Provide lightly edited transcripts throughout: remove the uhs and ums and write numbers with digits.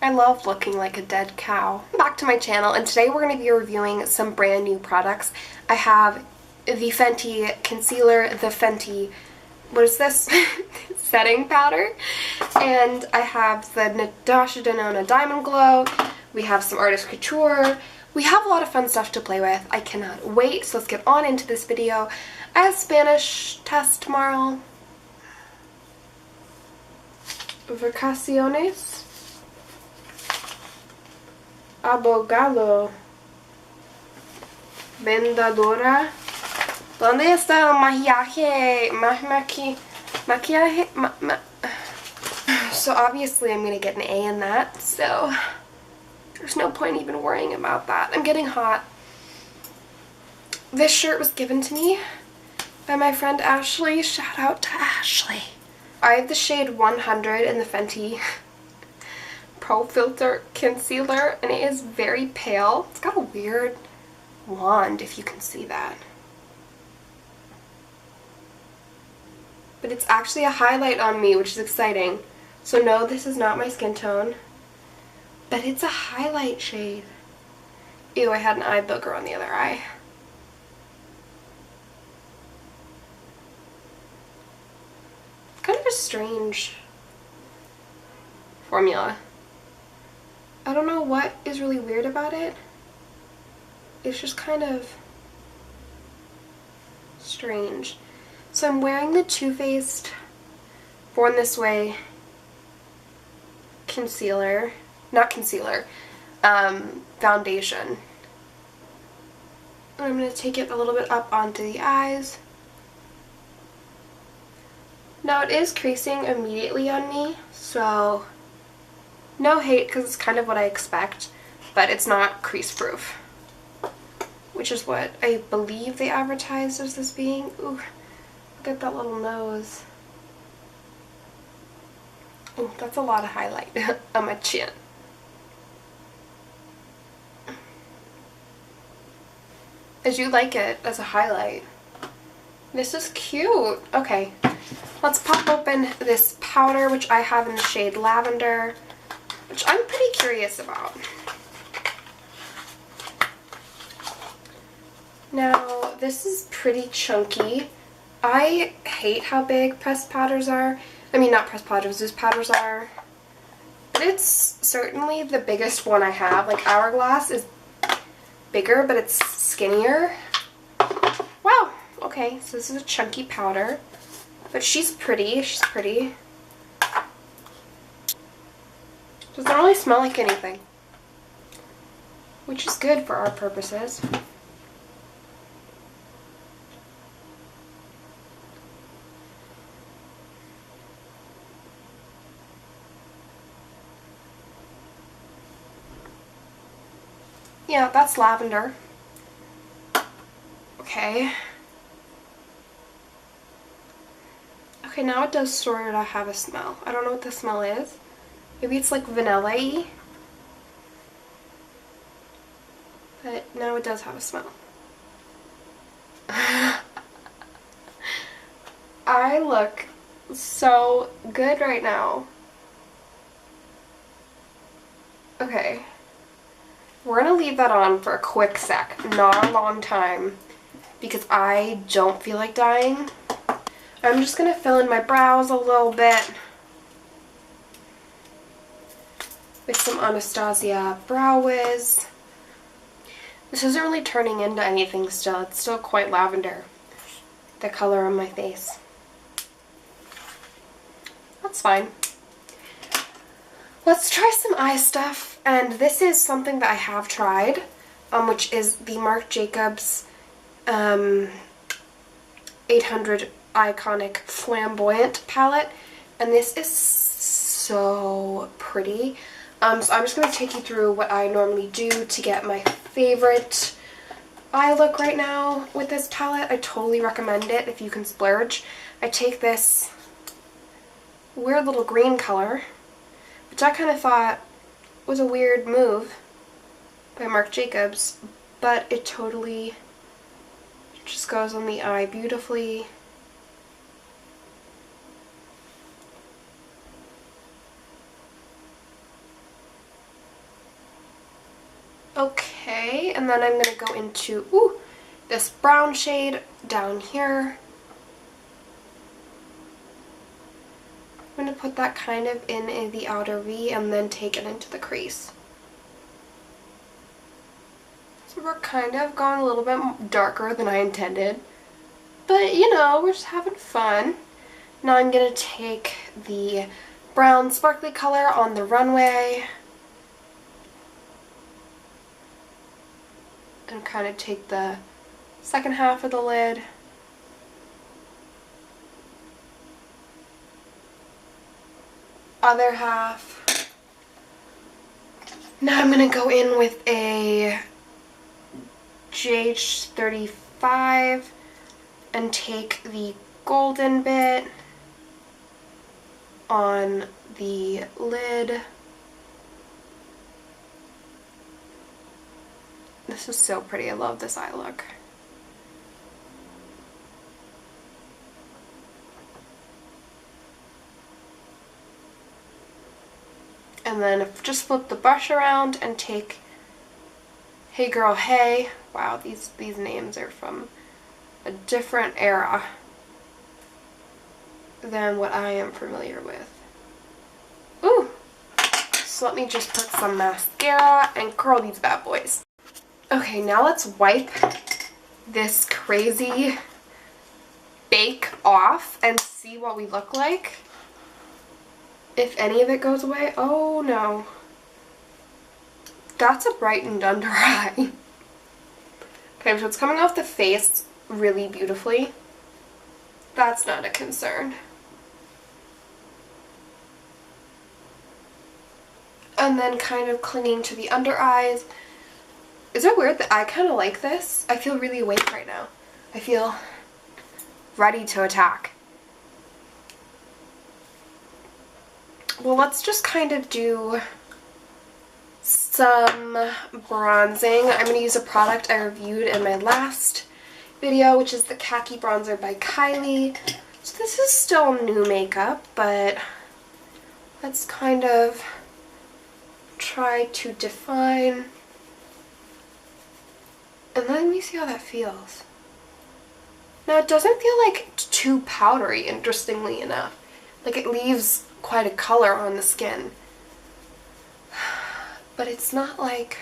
I love looking like a dead cow. Back to my channel, and today we're going to be reviewing some brand new products. I have the Fenty concealer, the Fenty, what is this? setting powder, and I have the Natasha Denona Diamond Glow. We have some Artist Couture. We have a lot of fun stuff to play with. I cannot wait, so let's get on into this video. I have Spanish test tomorrow. Vacaciones. Abogado. Vendedora. ¿Dónde está el maquillaje? Maquillaje? So obviously I'm gonna get an A in that, so there's no point even worrying about that. I'm getting hot. This shirt was given to me by my friend Ashley. Shout out to Ashley. I have the shade 100 in the Fenty Pro Filter Concealer, and it is very pale. It's got a weird wand, if you can see that. But it's actually a highlight on me, which is exciting. So no, this is not my skin tone, but it's a highlight shade. Ew, I had an eye booger on the other eye. It's kind of a strange formula. I don't know what is really weird about it. It's just kind of strange. So I'm wearing the Too Faced Born This Way concealer, not concealer, foundation. And I'm going to take it a little bit up onto the eyes. Now it is creasing immediately on me, so no hate because it's kind of what I expect, but it's not crease proof, which is what I believe they advertised as this being. Ooh, look at that little nose. Ooh, that's a lot of highlight on my chin. I do like it as a highlight. This is cute. Okay, let's pop open this powder, which I have in the shade Lavender, which I'm pretty curious about. Now, this is pretty chunky. I hate how big pressed powders are. I mean, not pressed powders, loose powders are. But it's certainly the biggest one I have. Like, Hourglass is bigger, but it's skinnier. Wow, okay, so this is a chunky powder. But she's pretty, she's pretty. Doesn't really smell like anything, which is good for our purposes. Yeah, that's lavender. Okay. Okay, now it does sort of have a smell. I don't know what the smell is. Maybe it's like vanilla-y. But now it does have a smell. I look so good right now. Okay. We're gonna leave that on for a quick sec, not a long time, because I don't feel like dyeing. I'm just gonna fill in my brows a little bit with some Anastasia Brow Wiz. This isn't really turning into anything still. It's still quite lavender, the color on my face. That's fine. Let's try some eye stuff, and this is something that I have tried, which is the Marc Jacobs 800 Iconic Flamboyant palette, and this is so pretty. So I'm just going to take you through what I normally do to get my favorite eye look right now with this palette. I totally recommend it if you can splurge. I take this weird little green color, which I kind of thought was a weird move by Marc Jacobs, but it totally just goes on the eye beautifully. Okay, and then I'm going to go into this brown shade down here. I'm going to put that kind of in the outer V and then take it into the crease. So we're kind of going a little bit darker than I intended. But, you know, we're just having fun. Now I'm going to take the brown sparkly color on the runway and kind of take the second half of the lid. Other half. Now I'm going to go in with a GH35 and take the golden bit on the lid. This is so pretty. I love this eye look. And then just flip the brush around and take Hey Girl Hey. Wow, these names are from a different era than what I am familiar with. Ooh! So let me just put some mascara and curl these bad boys. Okay, now let's wipe this crazy bake off and see what we look like. If any of it goes away. Oh no. That's a brightened under eye. Okay, so it's coming off the face really beautifully. That's not a concern. And then kind of clinging to the under eyes. Is it weird that I kind of like this? I feel really awake right now. I feel ready to attack. Well, let's just kind of do some bronzing. I'm going to use a product I reviewed in my last video, which is the Khaki Bronzer by Kylie. So this is still new makeup, but let's kind of try to define. And let me see how that feels. Now, it doesn't feel like too powdery, interestingly enough. Like, it leaves quite a color on the skin. But it's not, like,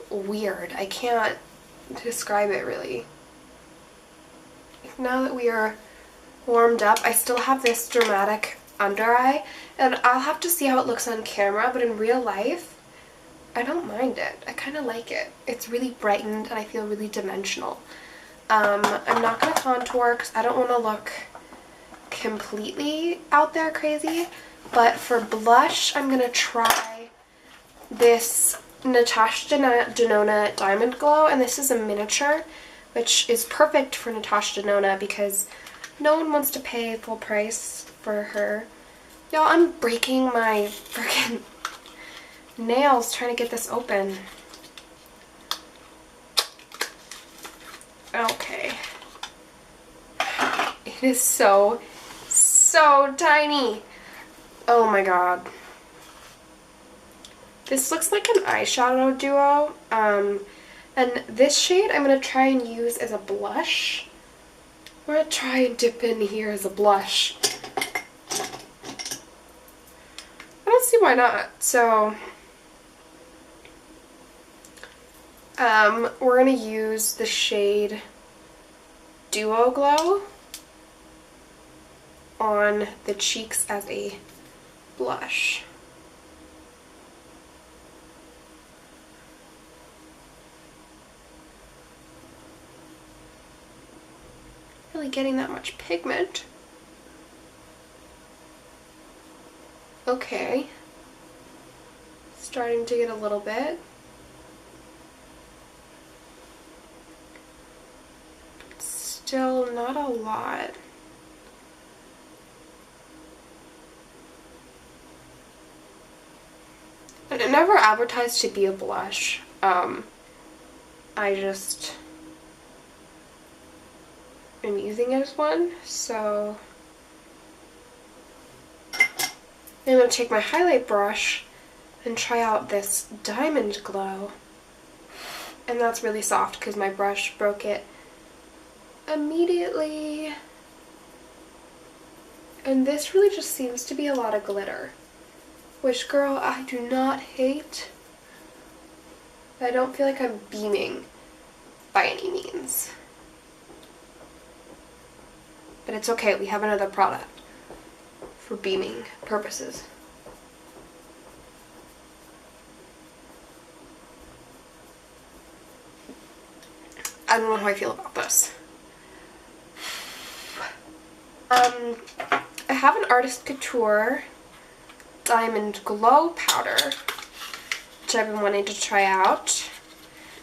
weird. I can't describe it, really. Now that we are warmed up, I still have this dramatic under eye. And I'll have to see how it looks on camera, but in real life, I don't mind it. I kind of like it. It's really brightened and I feel really dimensional. I'm not going to contour because I don't want to look completely out there crazy. But for blush, I'm going to try this Natasha Denona Diamond Glow. And this is a miniature, which is perfect for Natasha Denona because no one wants to pay full price for her. Y'all, I'm breaking my freaking nails trying to get this open. Okay. It is so tiny. Oh my god. This looks like an eyeshadow duo. And this shade I'm going to try and use as a blush. I'm going to try and dip in here as a blush. I don't see why not. So we're going to use the shade Duo Glow on the cheeks as a blush. Really getting that much pigment. Okay. Starting to get a little bit. Still not a lot. And it never advertised to be a blush. I just am using it as one, so I'm going to take my highlight brush and try out this Diamond Glow. And that's really soft because my brush broke it immediately. And this really just seems to be a lot of glitter, which, girl, I do not hate. I don't feel like I'm beaming by any means. But it's okay, we have another product for beaming purposes. I don't know how I feel about this. I have an Artist Couture Diamond Glow Powder, which I've been wanting to try out.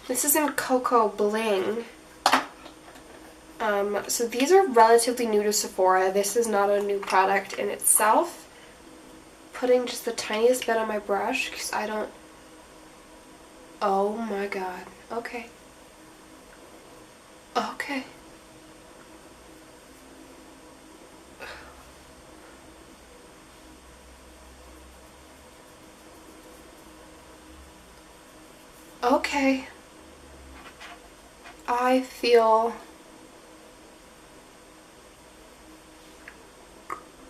This is in Cocoa Bling. So these are relatively new to Sephora. This is not a new product in itself. Putting just the tiniest bit on my brush because I don't... Oh my god. Okay. Okay. Okay. I feel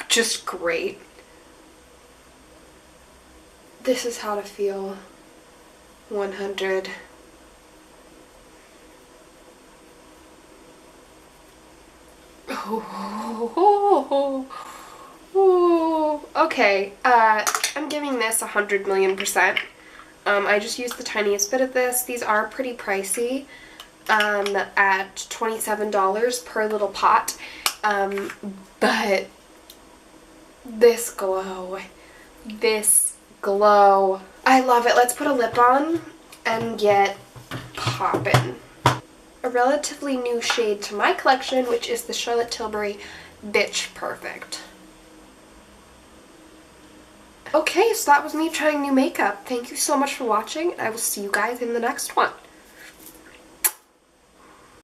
just great. This is how to feel 100. Okay, I'm giving this 100,000,000%. I just used the tiniest bit of this. These are pretty pricey, at $27 per little pot, but this glow, I love it. Let's put a lip on and get poppin'. A relatively new shade to my collection, which is the Charlotte Tilbury Bitch Perfect. Okay, so that was me trying new makeup. Thank you so much for watching, and I will see you guys in the next one.